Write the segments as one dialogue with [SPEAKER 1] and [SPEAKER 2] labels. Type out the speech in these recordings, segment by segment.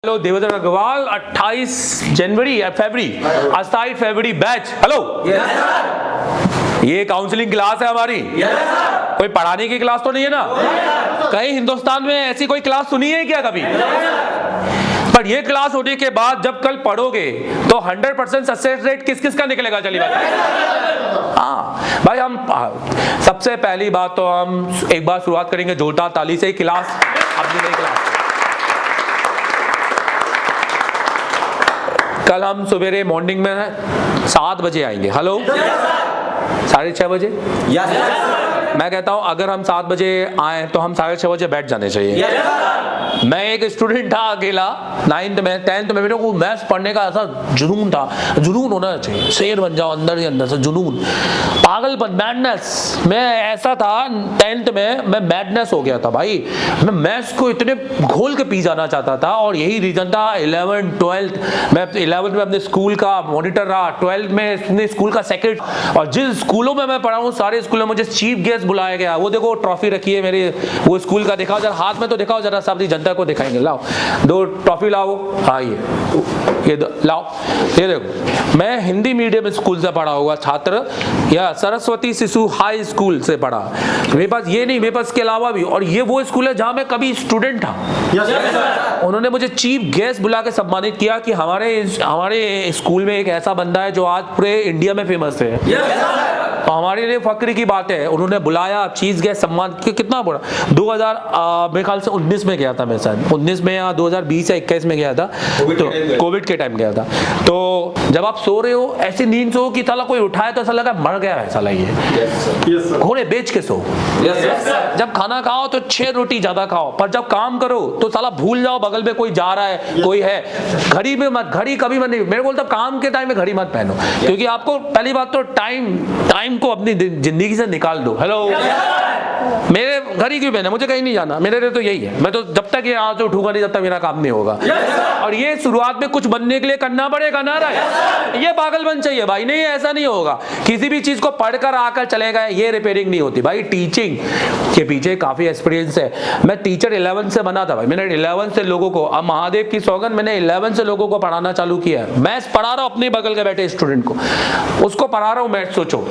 [SPEAKER 1] Hello Devendra Agarwal 28 जनवरी या फरवरी 28 फरवरी batch. Hello ये counselling class है हमारी। कोई पढ़ाने की क्लास तो नहीं है ना? कहीं हिंदुस्तान में ऐसी कोई क्लास सुनी है क्या कभी? पर ये क्लास होने के बाद जब कल पढ़ोगे तो 100% सक्सेस रेट किस किस का निकलेगा? चलिए बात। हाँ भाई, हम सबसे पहली बात तो हम एक बार शुरुआत करेंगे जोरदार ताली से। क्लास अपनी नई क्लास कल हम सवेरे मॉर्निंग में 7 बजे आएंगे। हेलो 6:30 बजे। मैं कहता हूं अगर हम 7 बजे आए तो हम 6:30 बजे बैठ जाने चाहिए। मैं एक स्टूडेंट था अकेला 9th में 10th में, मेरे को मैथ्स पढ़ने का ऐसा जुनून था। जुनून होना चाहिए, शेर बन जाओ अंदर ही अंदर से, जुनून, पागलपन, मैडनेस। मैं ऐसा था 10th में, मैं मैडनेस हो गया था भाई। मैं मैथ्स को इतने घोल के पी जाना चाहता था और यही रीजन था 11th 12th। मैं 11th में अपने स्कूल का मॉनिटर रहा, 12th में अपने स्कूल का सेक्रेटरी, और जिस स्कूलों में मैं पढ़ा हूँ सारे स्कूलों में मुझे चीफ गेस्ट बुलाया गया। वो देखो ट्रॉफी रखी है मेरे वो स्कूल का, दिखाओ जरा हाथ में, तो दिखाओ जरा, सब जनता को दिखाएंगे। लाओ 2 ट्रॉफी लाओ। हाँ ये लाओ, ये देखो। मैं हिंदी मीडियम स्कूल से पढ़ा हुआ छात्र, या सरस्वती शिशु हाई स्कूल से पढ़ा। मेरे पास ये नहीं, मेरे पास इसके अलावा भी, और ये वो स्कूल है जहां मैं कभी स्टूडेंट था। उन्होंने मुझे चीफ गेस्ट बुला के सम्मानित किया कि हमारे स्कूल में एक ऐसा बंदा है जो आज पूरे इंडिया में फेमस है। तो हमारे लिए फक्र की बात है। उन्होंने बुलाया, चीफ गेस्ट सम्मान कितना बड़ा। 2000 मेरे ख्याल से 19 में गया था मैं, शायद 19 में या 2020 या 21 में गया था, तो कोविड के टाइम गया था। तो जब आप सो रहे हो, ऐसी नींद सो कि साला कोई उठाए तो ऐसा लगा मर गया है साला ये। घोड़े बेच के सो। जब खाना खाओ तो 6 रोटी ज्यादा खाओ, पर जब काम करो तो साला भूल जाओ बगल में कोई जा रहा है, कोई है। घड़ी में मत, घड़ी कभी मत नहीं, मेरे बोलता काम के टाइम में घड़ी मत पहनो, क्योंकि आपको पहली बात तो टाइम को अपनी जिंदगी से निकाल दो। हेलो मेरे घड़ी क्यों पहने, मुझे कहीं नहीं जाना, मेरे लिए तो यही है। मैं तो जब तक ये आज उठूंगा नहीं, जब तक मेरा काम नहीं होगा। और ये शुरुआत में कुछ बनने के लिए करना पड़ेगा ना रे, ये पागलपन चाहिए भाई। नहीं, ऐसा नहीं होगा। किसी भी चीज को पढ़कर आकर चले गए, ये रिपेयरिंग नहीं होती भाई। टीचिंग के पीछे काफी एक्सपीरियंस है। मैं टीचर 11 से बना था भाई। मैंने 11 से लोगों को, अब महादेव की सौगंध, मैंने 11 से लोगों को पढ़ाना चालू किया है। मैं पढ़ा रहा हूं अपने बगल के बैठे स्टूडेंट को, उसको पढ़ा रहा हूं मैं, सोचो।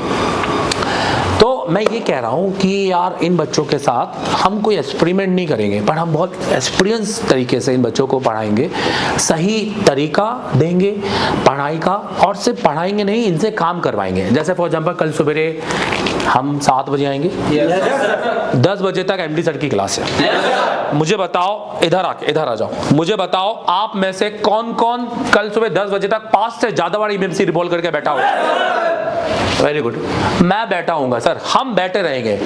[SPEAKER 1] तो मैं ये कह रहा हूँ कि यार इन बच्चों के साथ हम कोई एक्सपेरिमेंट नहीं करेंगे, पर हम बहुत एक्सपीरियंस तरीके से इन बच्चों को पढ़ाएंगे, सही तरीका देंगे पढ़ाई का, और सिर्फ पढ़ाएंगे नहीं, इनसे काम करवाएंगे। जैसे फॉर एग्जाम्पल कल सवेरे हम 7 बजे आएंगे, 10 बजे तक एमडी सर की क्लास है। मुझे बताओ, इधर आ जाओ, मुझे बताओ आप में से कौन कौन कल सुबह 10 बजे तक 5 से ज्यादा बार ईएमसी रिवॉल्व करके बैठा हुआ? Very good. मैं बैठा हूँगा सर, हम बैठे रहेंगे,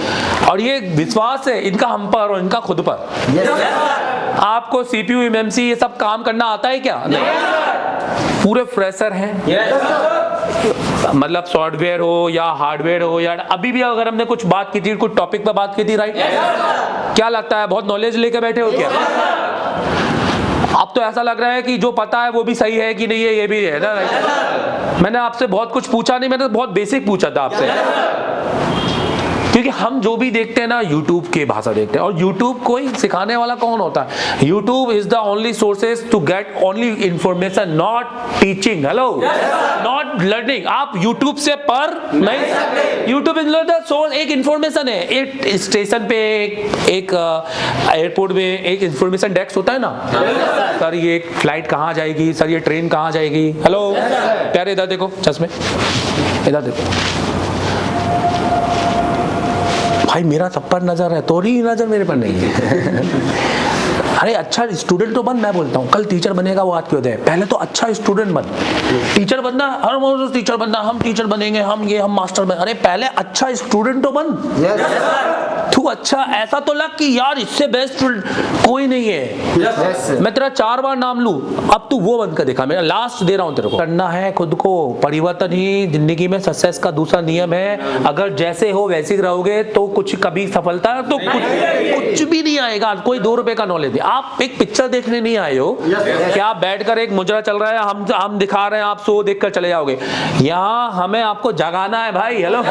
[SPEAKER 1] और ये विश्वास है इनका हम पर और इनका खुद पर। आपको सीपीयू एमएमसी ये सब काम करना आता है क्या? नहीं। पूरे फ्रेशर हैं, मतलब सॉफ्टवेयर हो या हार्डवेयर हो, या अभी भी अगर हमने कुछ बात की थी, कुछ टॉपिक पे बात की थी, राइट? क्या लगता है बहुत नॉलेज लेके बैठे हो क्या? अब तो ऐसा लग रहा है कि जो पता है वो भी सही है कि नहीं है, ये भी है ना, राइट? मैंने आपसे बहुत कुछ पूछा नहीं, मैंने बहुत बेसिक पूछा था आपसे, क्योंकि हम जो भी देखते हैं ना यूट्यूब की भाषा देखते हैं, और यूट्यूब कोई सिखाने वाला कौन होता है? YouTube is the only sources to get only information, not teaching. Hello, not learning. आप यूट्यूब से पर नहीं, यूट्यूब इज द सोर्स, एक इंफॉर्मेशन है। एक स्टेशन पे, एक एयरपोर्ट में एक इंफॉर्मेशन डेस्क होता है ना, सर ये फ्लाइट कहाँ जाएगी, सर ये ट्रेन कहाँ जाएगी। हेलो प्यारे, इधर देखो, चश्मे इधर देखो भाई, मेरा सब पर नजर है, तोरी नजर मेरे पर नहीं है। अरे अच्छा स्टूडेंट तो बन, मैं बोलता हूँ कल टीचर बनेगा वो आज क्यों दे, पहले तो अच्छा स्टूडेंट बन। टीचर बनना, हर मौजूद टीचर बनना, हम टीचर बनेंगे, हम मास्टर बने। अरे पहले अच्छा स्टूडेंट तो बन। तू अच्छा ऐसा तो लग कि यार इससे बेस्ट स्टूडेंट कोई नहीं है। मैं तेरा 4 बार नाम लूं, अब तू वो बनकर दिखा। मैं लास्ट दे रहा हूं तेरे को, करना है खुद को। परिवर्तन ही जिंदगी में सक्सेस का दूसरा नियम है। अगर जैसे हो वैसे रहोगे तो कुछ कभी सफलता तो कुछ भी नहीं आएगा। कोई 2 रुपए का नॉलेज, आप एक पिक्चर देखने नहीं आए हो कि आप बैठकर एक मुजरा चल रहा है, हम दिखा रहे हैं, आप शो देखकर चले जाओगे। यहाँ हमें आपको जगाना है भाई। हेलो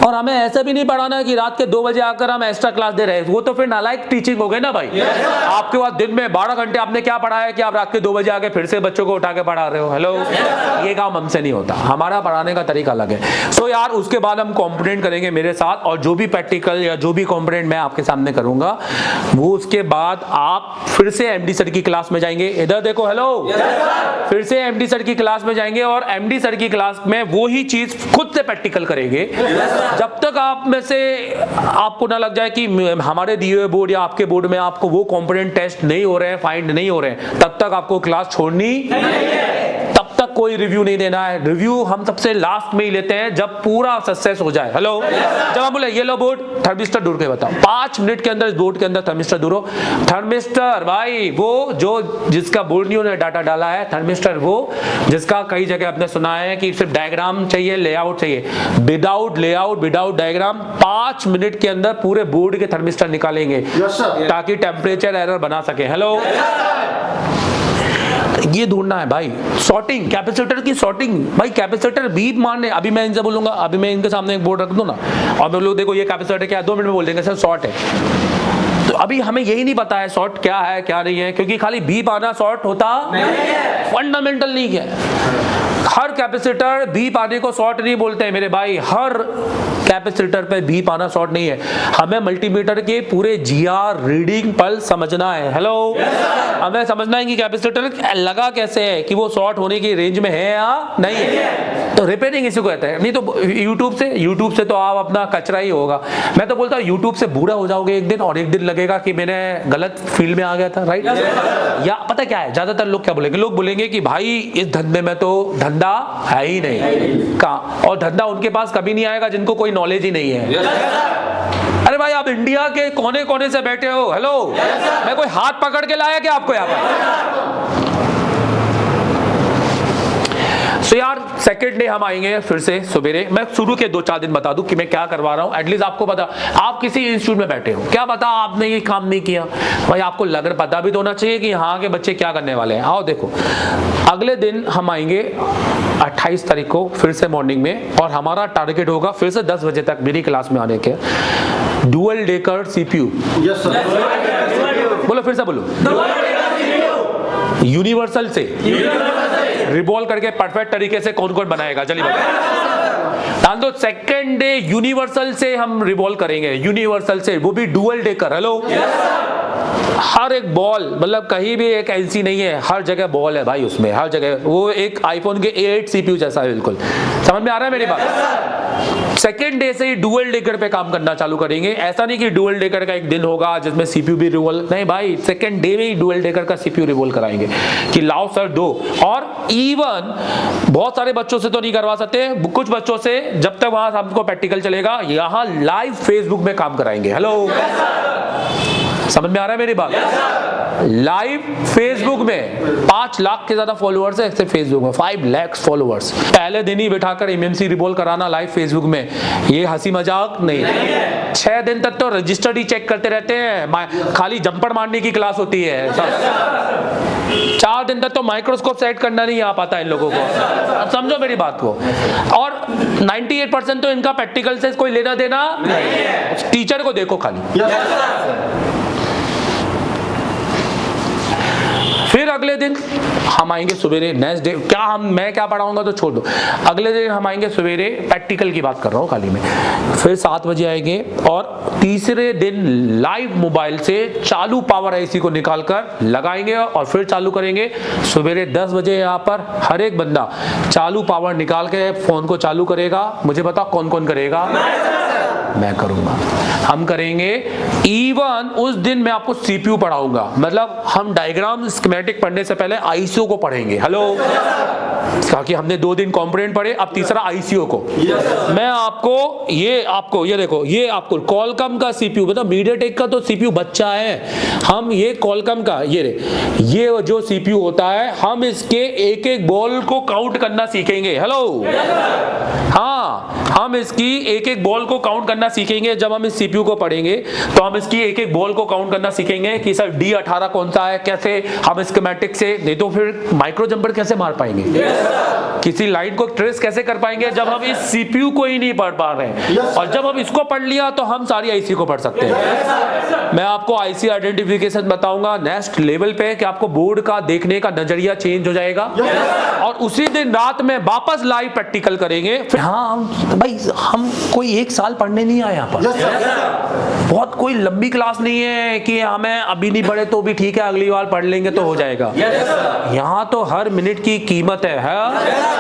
[SPEAKER 1] और हमें ऐसा भी नहीं पढ़ाना है कि रात के 2 बजे आकर हम एक्स्ट्रा क्लास दे रहे हैं, वो तो फिर नालायक टीचिंग हो गई ना भाई। आपके पास दिन में 12 घंटे आपने क्या पढ़ा है कि आप रात के 2 बजे आके फिर से बच्चों को उठा के पढ़ा रहे हो। हेलो, ये काम हमसे नहीं होता, हमारा पढ़ाने का तरीका अलग है। सो यार उसके बाद हम कॉम्पोनेंट करेंगे मेरे साथ, और जो भी प्रैक्टिकल या जो भी कॉम्पोनेंट मैं आपके सामने करूंगा वो उसके बाद आप फिर से एमडी सर की क्लास में जाएंगे। इधर देखो, हेलो, फिर से एमडी सर की क्लास में जाएंगे और एमडी सर की क्लास में वो ही चीज खुद से प्रैक्टिकल करेंगे। जब तक आप में से आपको ना लग जाए कि हमारे दिए हुए बोर्ड या आपके बोर्ड में आपको वो कंपोनेंट टेस्ट नहीं हो रहे हैं, फाइंड नहीं हो रहे हैं, तब तक आपको क्लास छोड़नी नहीं है। तब तक कोई रिव्यू नहीं देना है। रिव्यू हम सबसे लास्ट में ही लेते हैं जब पूरा सक्सेस हो जाए। हेलो, जब हम बोले ये लो बोर्ड, थर्मिस्टर ढूंढ के बताओ, 5 मिनट के अंदर इस बोर्ड के अंदर थर्मिस्टर ढूंढो। थर्मिस्टर भाई वो जो जिसका बोर्ड नहीं ने डाटा डाला है, थर्मिस्टर वो जिसका कई जगह आपने सुना है कि सिर्फ डायग्राम चाहिए, लेआउट चाहिए, without layout without diagram 5 minute के अंदर पूरे बोर्ड के थर्मिस्टर निकालेंगे ताकि टेम्परेचर एरर बना सके। हेलो, ये ढूंढना है भाई। सॉर्टिंग, कैपेसिटर की सॉर्टिंग भाई, कैपेसिटर बीप मारने। अभी मैं इनसे बोलूंगा, अभी मैं इनके सामने एक बोर्ड रख दूं ना और मैं लोग देखो ये कैपेसिटर क्या है, 2 मिनट में बोल देंगे सर शॉर्ट है। तो अभी हमें यही नहीं पता है शॉर्ट क्या है क्या नहीं है, क्योंकि खाली बीप आना शॉर्ट होता नहीं है, फंडामेंटल नहीं है। हर कैपेसिटर बीप आने को शॉर्ट नहीं बोलते हैं मेरे भाई, हर कैपेसिटर पे बीप आना शॉर्ट नहीं है। हमें मल्टीमीटर के पूरे जीआर रीडिंग पल्स समझना है। हेलो, हमें समझना है कि कैपेसिटर लगा कैसे है, कि वो शॉर्ट होने की रेंज में है या नहीं है। तो रिपेयरिंग इसी को कहते हैं। नहीं तो यूट्यूब से तो आप अपना कचरा ही होगा। मैं तो बोलता हूँ यूट्यूब से बूढ़ा हो जाओगे एक दिन, और एक दिन लगेगा कि मैंने गलत फील्ड में आ गया था। राइट, या पता क्या है, ज्यादातर लोग क्या बोलेंगे, लोग बोलेंगे कि भाई इस धंधे में तो धंधा है ही नहीं का, और धंधा उनके पास कभी नहीं आएगा जिनको कोई नॉलेज ही नहीं है। अरे भाई आप इंडिया के कोने कोने से बैठे हो। हेलो, मैं कोई हाथ पकड़ के लाया क्या आपको यहाँ पर? तो यार सेकंड डे हम आएंगे फिर से सवेरे। मैं शुरू के 2-4 दिन बता दूं कि मैं क्या करवा रहा हूं, एटलीस्ट आपको पता। आप किसी इंस्टीट्यूट में बैठे हो, क्या पता आपने ये काम नहीं किया भाई, आपको लग पता भी तो होना चाहिए कि यहाँ के बच्चे क्या करने वाले हैं। आओ देखो, अगले दिन हम आएंगे 28 तारीख को फिर से मॉर्निंग में, और हमारा टारगेट होगा फिर से 10 बजे तक मेरी क्लास में आने के। Dual decker CPU. बोलो, फिर से बोलो, यूनिवर्सल से रिवॉल्व करके परफेक्ट तरीके से कौन कौन बनाएगा, चलिए बताओ। तो सेकंड डे यूनिवर्सल से हम रिवॉल्व करेंगे, यूनिवर्सल से, वो भी डुअल डेकर। हेलो, हर एक बॉल, मतलब कहीं भी एक एलसी नहीं है, हर जगह बॉल है भाई उसमें, हर जगह। वो एक आईफोन के A8 सीपीयू जैसा है, बिल्कुल समझ में आ रहा है मेरी बात। सेकेंड डे से ही डुअल डेकर पे काम करना चालू करेंगे। ऐसा नहीं कि डुअल डेकर का एक दिन होगा जिसमें सीपीयू भी रिवॉल्व, नहीं भाई, सेकेंड डे में ही डुअल डेकर का सीपीयू रिवॉल्व कराएंगे कि लाओ सर दो। और इवन बहुत सारे बच्चों से तो नहीं करवा सकते, कुछ बच्चों से जब तक वहां हमको प्रैक्टिकल चलेगा, यहाँ लाइव फेसबुक में काम कराएंगे। हेलो, समझ में आ रहा है मेरी बात? लाइव फेसबुक में 5 लाख के ज्यादा फॉलोअर्स है सिर्फ फेसबुक में, 5 लाख फॉलोअर्स। पहले दिन ही बिठाकर एमएमसी रिवॉल्व कराना लाइव फेसबुक में, ये हंसी मजाक नहीं है। 6 दिन तक तो रजिस्टर्ड ही चेक करते रहते हैं, खाली जंपर मारने की क्लास होती है। 4 दिन तक तो माइक्रोस्कोप सेट करना नहीं आ पाता इन लोगों को, समझो मेरी बात को। और 98% तो इनका प्रैक्टिकल से कोई लेना देना नहीं है, टीचर को देखो खाली। फिर अगले दिन हम आएंगे सवेरे, नेक्स्ट डे क्या मैं क्या पढ़ाऊंगा तो छोड़ दो। अगले दिन हम आएंगे सवेरे, प्रैक्टिकल की बात कर रहा हूँ खाली मैं। फिर 7 बजे आएंगे, और तीसरे दिन लाइव मोबाइल से चालू पावर आईसी को निकालकर लगाएंगे और फिर चालू करेंगे। सवेरे 10 बजे यहाँ पर हर एक बंदा चालू पावर निकाल के फोन को चालू करेगा। मुझे बताओ कौन कौन करेगा? मैं करूंगा, हम करेंगे। इवन उस दिन मैं आपको सीपीयू पढ़ाऊंगा, मतलब हम डायग्राम स्कीमेटिक पढ़ने से पहले आईसीओ को पढ़ेंगे। हेलो, ताकि हमने 2 दिन कंपोनेंट पढ़े, अब तीसरा आईसीओ को। मैं आपको ये देखो, ये आपको कॉलकम का सीपीयू, मतलब मीडियाटेक का तो सीपीयू बच्चा है, हम ये कॉलकम का ये जो सीपीयू होता है, हम इसके एक एक बॉल को काउंट करना सीखेंगे। हेलो, हाँ, हम इसकी एक एक बॉल को काउंट करना सीखेंगे। जब हम इस सीपीयू को पढ़ेंगे तो हम इसकी एक एक बॉल को काउंट करना सीखेंगे कि सर D18 कौन सा है, कैसे हम स्कीमेटिक से, नहीं तो फिर माइक्रो जंपर कैसे मार पाएंगे। किसी लाइन को ट्रेस कैसे कर पाएंगे जब हम इस सीपीयू को ही नहीं पढ़ पा रहे हैं, और जब हम इसको पढ़ लिया तो हम सारी आईसी को पढ़ सकते हैं। मैं आपको आईसी आइडेंटिफिकेशन बताऊंगा नेक्स्ट लेवल पे कि आपको बोर्ड का देखने का नजरिया चेंज हो जाएगा, और उसी दिन रात में वापस लाइव प्रैक्टिकल करेंगे। हाँ हम कोई एक साल पढ़ने नहीं आए यहाँ पर, बहुत कोई लंबी क्लास नहीं है कि हमें अभी नहीं पढ़े तो भी ठीक है, अगली बार पढ़ लेंगे तो हो जाएगा। यहाँ तो हर मिनट की कीमत है?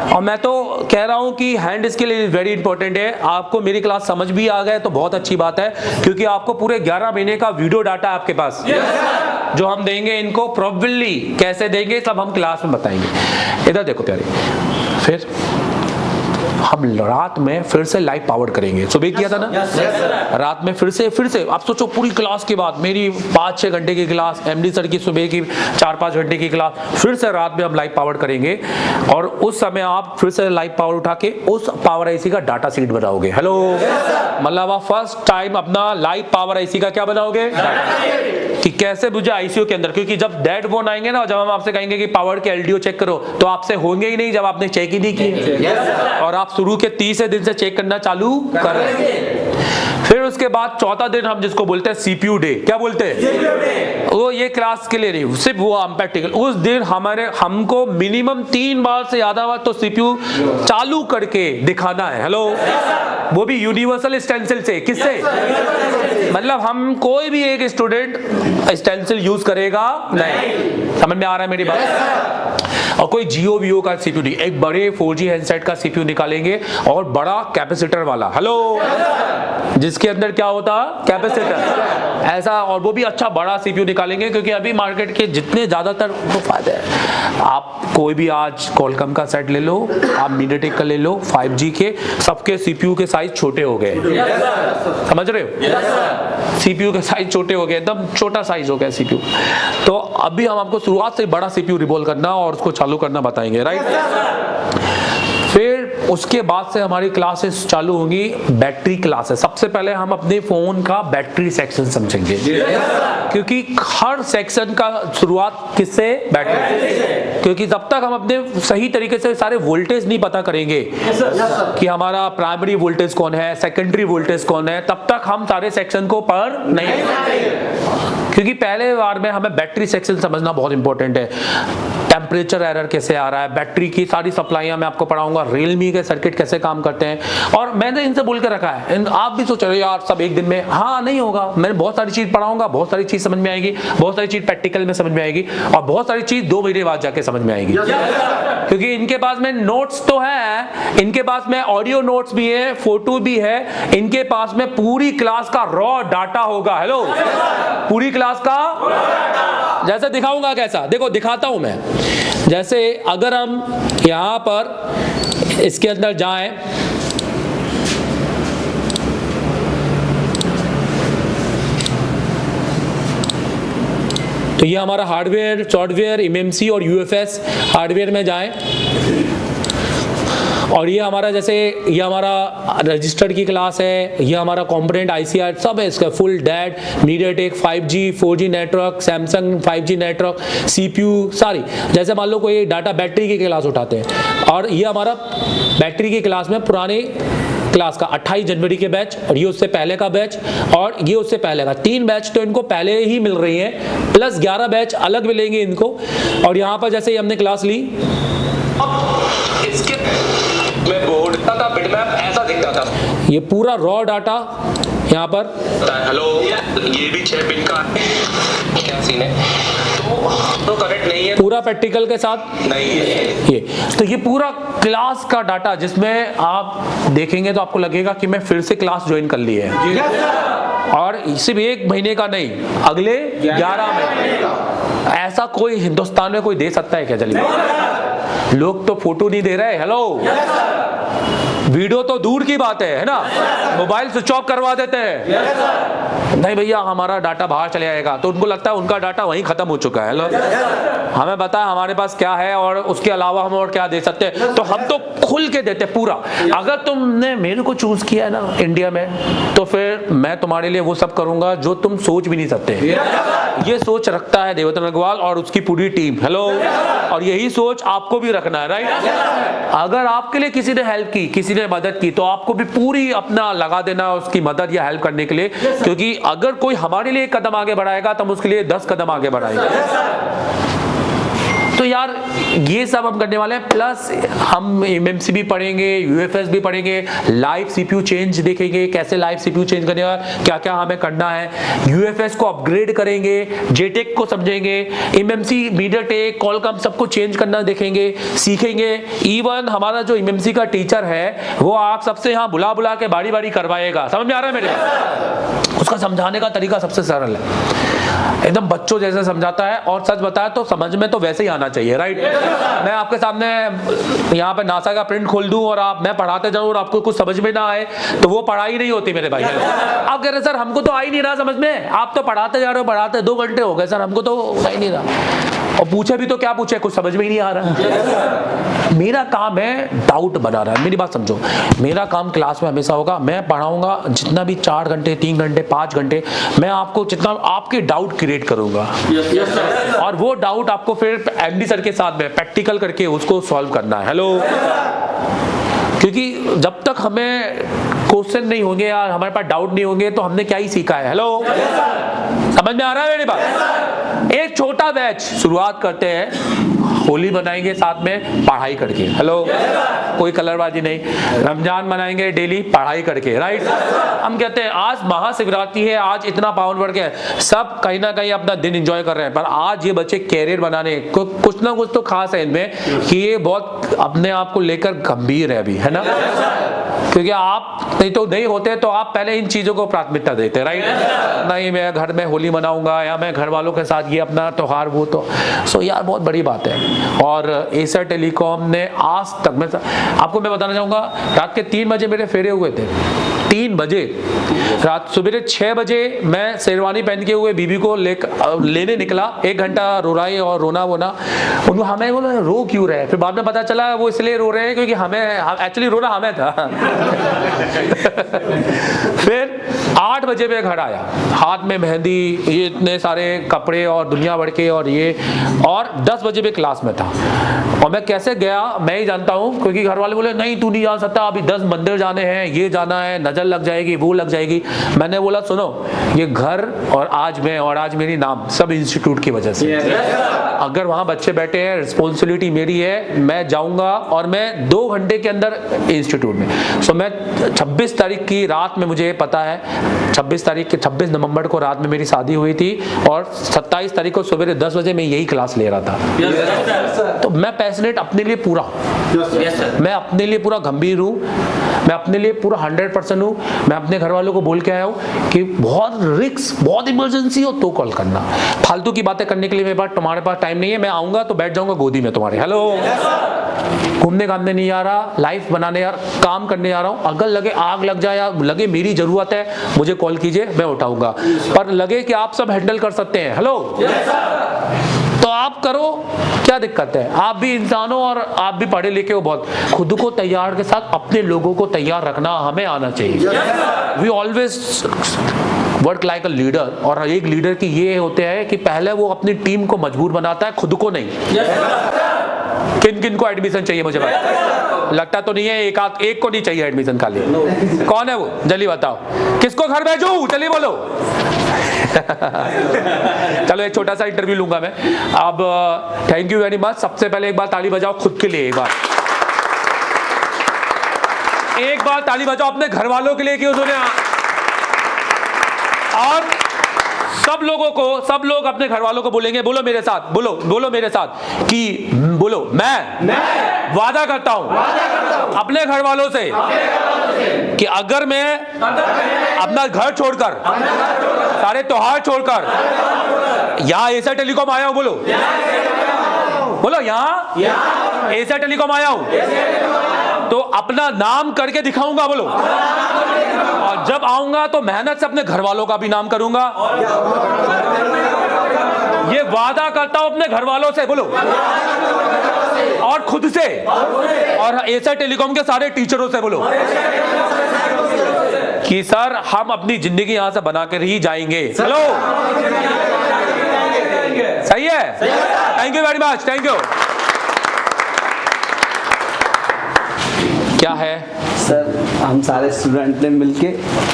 [SPEAKER 1] और मैं तो कह रहा हूं कि hand skill is very important है। आपको मेरी क्लास समझ भी आ गए तो बहुत अच्छी बात है, क्योंकि आपको पूरे 11 महीने का वीडियो डाटा आपके पास जो हम देंगे, इनको प्रोबेबली कैसे देंगे सब हम क्लास में बताएंगे। इधर देखो प्यारे, फिर हम रात में फिर से लाइव पावर करेंगे। सुबह किया था ना, रात में फिर से आप सोचो पूरी क्लास के बाद, मेरी 5-6 घंटे की क्लास, एमडी सर की सुबह की 4-5 घंटे की क्लास, फिर से रात में हम लाइव पावर करेंगे, और उस समय आप फिर से लाइव पावर उठा के उस पावर आईसी का डाटा शीट बनाओगे। हेलो, मतलब आप फर्स्ट टाइम अपना लाइव पावर आईसी का क्या बनाओगे, कि कैसे मुझे आईसीयू के अंदर, क्योंकि जब डेड फोन आएंगे ना, जब हम आपसे कहेंगे कि पावर के एलडीओ चेक करो, तो आपसे होंगे ही नहीं जब आपने चेक ही नहीं किए, और आप शुरू के 30 दिन से चेक करना चालू कर रहे हैं। फिर उसके बाद चौथा दिन हम जिसको बोलते हैं सीपीयू डे, क्या बोलते हैं, वो ये क्लास के लिए नहीं, सिर्फ वो हम प्रैक्टिकल, उस दिन हमको मिनिमम 3 बार से ज्यादा बार तो सीपीयू चालू करके दिखाना है। हेलो, वो भी यूनिवर्सल स्टेंसिल से। किससे, मतलब हम कोई भी एक स्टूडेंट स्टेंसिल यूज करेगा नहीं। समझ में आ रहा है मेरी बात? और कोई जियो वीओ का सीपीयू नहीं, एक बड़े 4G हैंडसेट का सीपीयू निकालेंगे, और बड़ा कैपेसिटर वाला, हेलो, जिसके अंदर क्या होता, कैपेसिटर ऐसा, और वो भी अच्छा बड़ा सीपीयू निकालेंगे, क्योंकि अभी मार्केट के जितने ज्यादातर तो फायदे हैं। आप कोई भी आज कॉलकम का सेट ले लो, आप मीडियाटेक का ले लो, 5G के, सबके सीपीयू के साइज छोटे हो गए। समझ रहे हो, सीपीयू के साइज छोटे हो गए, एकदम छोटा साइज हो गया सीपीयू। तो अभी हम आपको शुरुआत से बड़ा सीपीयू रिवॉल्व करना और उसको चालू करना बताएंगे, राइट। फिर उसके बाद से हमारी क्लासेस चालू होंगी बैटरी क्लासेस। सबसे पहले हम अपने फोन का बैटरी सेक्शन समझेंगे, क्योंकि हर सेक्शन का शुरुआत किससे, बैटरी। क्योंकि जब तक हम अपने सही तरीके से सारे वोल्टेज नहीं पता करेंगे कि हमारा प्राइमरी वोल्टेज कौन है, सेकेंडरी वोल्टेज कौन है, तब तक हम सारे सेक्शन को पढ़ नहीं, क्योंकि पहले बार में हमें बैटरी सेक्शन समझना बहुत इंपॉर्टेंट है। टेम्परेचर एरर कैसे आ रहा है, बैटरी की सारी सप्लाइयां मैं आपको पढ़ाऊंगा, रियलमी के सर्किट कैसे काम करते हैं, और मैंने इनसे बोल के रखा है। आप भी सोच रहे हो यार सब एक दिन में, हाँ नहीं होगा, मैं बहुत सारी चीज पढ़ाऊंगा, बहुत सारी चीज समझ में आएगी, बहुत सारी चीज प्रैक्टिकल में समझ में आएगी, और बहुत सारी चीज 2 महीने बाद जाके समझ में आएगी, क्योंकि इनके पास में नोट्स तो है, इनके पास में ऑडियो नोट्स भी है, फोटो भी है, इनके पास में पूरी क्लास का रॉ डाटा होगा। हेलो, पूरी क्लास का जैसे दिखाऊंगा, कैसा, देखो दिखाता हूं मैं। जैसे अगर हम यहां पर इसके अंदर जाएं, तो ये हमारा हार्डवेयर, सॉफ्टवेयर, एमएमसी और यूएफएस हार्डवेयर में जाएं, और ये हमारा जैसे ये हमारा रजिस्टर्ड की क्लास है, ये हमारा कंपोनेंट आईसीआर सब है इसका, full dad, MediaTek 5G 4G network, Samsung 5G network, CPU सारी। जैसे मान लो कोई डाटा बैटरी की क्लास उठाते हैं, और ये हमारा बैटरी की क्लास में पुराने क्लास का 28 जनवरी के बैच, और ये उससे पहले का बैच, और ये उससे पहले का 3 बैच तो इनको पहले ही मिल रही है, प्लस 11 बैच अलग मिलेंगे इनको। और यहाँ पर जैसे हमने क्लास ली, इसके में बोर्ड था, बिटमैप ऐसा दिखता था, ये पूरा रॉ डाटा यहाँ पर। हेलो, ये भी 6 पिन का क्या सीन है, तो करेक्ट नहीं है, पूरा प्रैक्टिकल के साथ नहीं है ये। तो ये पूरा क्लास का डाटा, जिसमें आप देखेंगे तो आपको लगेगा कि मैं फिर से क्लास ज्वाइन कर ली है, और सिर्फ 1 महीने का नहीं, अगले 11 महीने का। ऐसा कोई हिंदुस्तान में कोई दे सकता है क्या? चलिए, लोग तो फोटो नहीं दे रहे, हेलो, वीडियो तो दूर की बात है ना, मोबाइल स्विच ऑफ करवा देते हैं, नहीं भैया हमारा डाटा बाहर चले जाएगा, तो उनको लगता है उनका डाटा वहीं खत्म हो चुका है। हमें पता है हमारे पास क्या है और उसके अलावा हम और क्या दे सकते हैं, तो हम तो खुल के देते पूरा। अगर तुमने मेरे को चूज किया है ना इंडिया में, तो फिर मैं तुम्हारे लिए वो सब करूंगा जो तुम सोच भी नहीं सकते। ये सोच रखता है देवोत्तम अग्रवाल और उसकी पूरी टीम। हेलो, और यही सोच आपको भी रखना है, राइट। अगर आपके लिए किसी ने हेल्प की, किसी ने मदद की, तो आपको भी पूरी अपना लगा देना उसकी मदद या हेल्प करने के लिए, क्योंकि अगर कोई हमारे लिए एक कदम आगे बढ़ाएगा तो हम उसके लिए 10 कदम आगे बढ़ाएंगे। तो यार ये सब हम करने वाले हैं, प्लस हम एमएमसी भी पढ़ेंगे, यूएफएस भी पढ़ेंगे, लाइव सीपीयू चेंज देखेंगे, कैसे लाइव सीपीयू चेंज करने का, क्या क्या हमें करना है, यूएफएस को अपग्रेड करेंगे, जेटेक को समझेंगे, एमएमसी, मीडियाटेक, कॉलकॉम सबको चेंज करना देखेंगे, सीखेंगे। इवन हमारा जो एमएमसी का टीचर है वो आप सबसे यहाँ बुला बुला के बारी बारी करवाएगा। समझ में आ रहा है मेरे? उसका समझाने का तरीका सबसे सरल है, एकदम बच्चों जैसे समझाता है, और सच बताया तो समझ में तो वैसे ही आना चाहिए, राइट। मैं आपके सामने यहाँ पे नासा का प्रिंट खोल दूं और मैं पढ़ाते जाऊं और आपको कुछ समझ में ना आए, तो वो पढ़ाई नहीं होती मेरे भाई। आप कह रहे सर हमको तो आ ही नहीं रहा समझ में, आप तो पढ़ाते जा रहे हो, पढ़ाते 2 घंटे हो गए सर, हमको तो आ ही नहीं रहा। और पूछे भी तो क्या पूछे, कुछ समझ में ही नहीं आ रहा। मेरा काम है डाउट बना रहा है, मेरी बात समझो। मेरा काम क्लास में हमेशा होगा, मैं पढ़ाऊंगा जितना भी 4 घंटे, 3 घंटे, 5 घंटे, मैं आपको जितना आपके डाउट क्रिएट करूंगा, और वो डाउट आपको फिर एमडी सर के साथ में प्रैक्टिकल करके उसको सॉल्व करना है। हेलो, क्योंकि जब तक हमें क्वेश्चन नहीं होंगे या हमारे पास डाउट नहीं होंगे तो हमने क्या ही सीखा है। हेलो, समझ में आ रहा है मेरी बात? एक छोटा बैच शुरुआत करते हैं, होली मनाएंगे साथ में पढ़ाई करके। हेलो, कोई कलरबाजी नहीं। रमजान मनाएंगे डेली पढ़ाई करके, राइट। हम कहते हैं आज महाशिवरात्रि है, आज इतना पावन वर्ग है, सब कहीं ना कहीं अपना दिन एंजॉय कर रहे हैं, पर आज ये बच्चे कैरियर बनाने कुछ ना कुछ तो खास है इनमें कि ये बहुत अपने आप को लेकर गंभीर है अभी, है ना। क्योंकि आप नहीं तो नहीं होते तो आप पहले इन चीजों को प्राथमिकता देते, राइट। नहीं मैं घर में होली मनाऊंगा या मैं घर वालों के साथ ये अपना त्योहार, वो तो सो यार बहुत बड़ी बात है। और एसर टेलीकॉम ने आज तक, मैं आपको मैं बताना चाहूंगा, रात के 3 बजे मेरे फेरे हुए थे। 3 बजे रात, सुबह 6 बजे मैं शेरवानी पहन के हुए बीबी को लेने निकला, 1 घंटा रोराई और रोना वोना, उन्होंने हमें बोला रो क्यों रहे, फिर बाद में पता चला वो इसलिए रो रहे हैं क्योंकि हमें एक्चुअली रोना हमें था। फिर 8 बजे मैं घर आया, हाथ में मेहंदी, ये इतने सारे कपड़े और दुनिया भर के, और ये, और 10 बजे भी क्लास में था। और मैं कैसे गया मैं ही जानता हूँ, क्योंकि घर वाले बोले नहीं तू नहीं जा सकता, अभी 10 मंदिर जाने हैं, ये जाना है, नजर लग जाएगी, वो लग जाएगी। मैंने बोला सुनो, ये घर और आज मैं और आज मेरी नाम सब इंस्टीट्यूट की वजह से। अगर वहाँ बच्चे बैठे हैं, रिस्पॉन्सिबिलिटी मेरी है, मैं जाऊँगा और मैं 2 घंटे के अंदर इंस्टीट्यूट में। सो मैं 26 तारीख की रात में, मुझे पता है 26 नवंबर को रात में मेरी शादी हुई थी, और 27 तारीख को सुबह 10 बजे मैं यही क्लास ले रहा था। तो मैं पैशनेट अपने लिए पूरा हूँ, मैं अपने लिए पूरा गंभीर हूँ, मैं अपने लिए पूरा 100% हूँ। मैं अपने घर वालों को बोल के आया हूँ कि बहुत रिस्क, बहुत इमरजेंसी हो तो कॉल करना, फालतू की बातें करने के लिए मेरे पास, तुम्हारे पास टाइम नहीं है। मैं आऊंगा तो बैठ जाऊंगा गोदी में तुम्हारे। हेलो, घूमने घामने नहीं आ रहा, लाइफ बनाने यार काम करने आ रहा हूँ। अगर लगे आग लग जाए या लगे मेरी जरूरत है, मुझे कॉल कीजिए, मैं उठाऊंगा, पर लगे कि आप सब हैंडल कर सकते हैं, हेलो तो आप करो, क्या दिक्कत है। आप भी इंसान हो और आप भी पढ़े लिखे हो बहुत। खुद को तैयार के साथ अपने लोगों को तैयार रखना हमें आना चाहिए। We always work like a leader, और एक लीडर की ये होते हैं कि पहले वो अपनी टीम को मजबूर बनाता है, खुद को नहीं। किन किन को एडमिशन चाहिए मुझे बताओ, लगता तो नहीं है एक को नहीं चाहिए एडमिशन खाली। कौन है वो, जल्दी बताओ, किसको घर भेजूं, जल्दी बोलो। चलो एक छोटा सा इंटरव्यू लूंगा मैं अब। Thank you very much. सबसे पहले एक बार ताली बजाओ खुद के लिए, एक बार ताली बजाओ अपने घर वालों के लिए कि उन्होंने, और सब लोगों को, सब लोग अपने घर वालों को बोलेंगे, बोलो मेरे साथ, बोलो मेरे साथ कि बोलो मैं वादा करता हूं अपने घर वालों से कि अगर मैं अपना घर छोड़कर, सारे त्योहार छोड़कर यहाँ एसर टेलीकॉम आया हूं, बोलो यहाँ एसर टेलीकॉम आया हूं, तो अपना नाम करके दिखाऊंगा, बोलो। और जब आऊंगा तो मेहनत से अपने घर वालों का भी नाम करूंगा, ये वादा करता हूं अपने घर वालों से, बोलो, और खुद से, और एसर टेलीकॉम के सारे टीचरों से, बोलो, कि सर हम अपनी जिंदगी यहां से बनाकर ही जाएंगे। हेलो, सही है? Thank you very much, thank you. क्या है
[SPEAKER 2] सर, हम सारे स्टूडेंट ने मिलके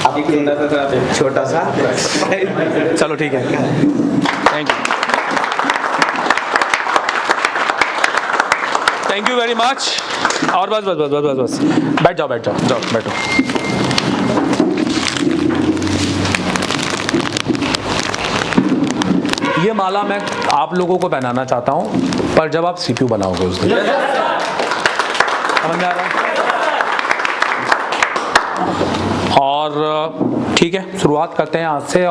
[SPEAKER 2] आपके छोटा सा
[SPEAKER 1] चलो ठीक है, thank you, thank you very much. और बस बस बस बस बस बस बैठ जाओ, बैठ जाओ, जाओ बैठो। ये माला मैं आप लोगों को पहनाना चाहता हूं, पर जब आप सीपीयू बनाओगे उस दिन। समझ में आ रहा है? और ठीक है, शुरुआत करते हैं आज से।